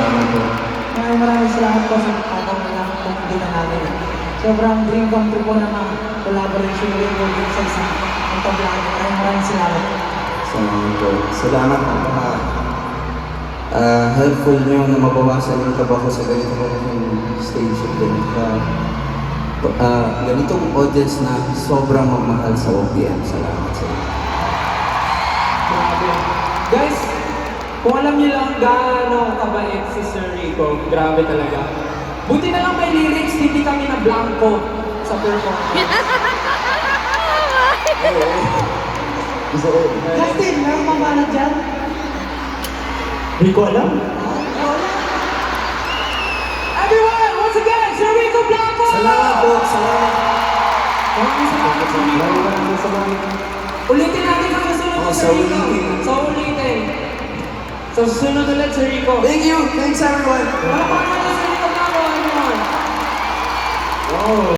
salamat po. Maraming salamat po sa pagkakataon na lang kung hindi na namin. Sobrang dream come true po na collaboration with you sa isang vlog. Maraming salamat. Salamat po. Salamat napaka helpful nyo na mabawasan yung kaba ko sa ganito ko yung stage ganitong audience na sobrang magmahal sa OPM. Salamat sa inyo. Grabe. Guys, kung alam niyo lang gaano kabait si Sir Rico, grabe talaga. Buti na lang may lyrics, hindi kami na blanco sa performance. Justin, meron pang mana dyan? Hindi ko alam. Everyone, once again, Sir Rico Blanco! Salamat po. Salamat. Maraming salamat sa Rico. Maraming salamat. Ulitin natin sa susunod Oh, Sir sa Rico. ulitin. Sa ulitin. Sa susunod ulit, Sir Rico. Thank you. Thanks everyone. Wala pa naman Sir Rico Blanco, everyone. Wow.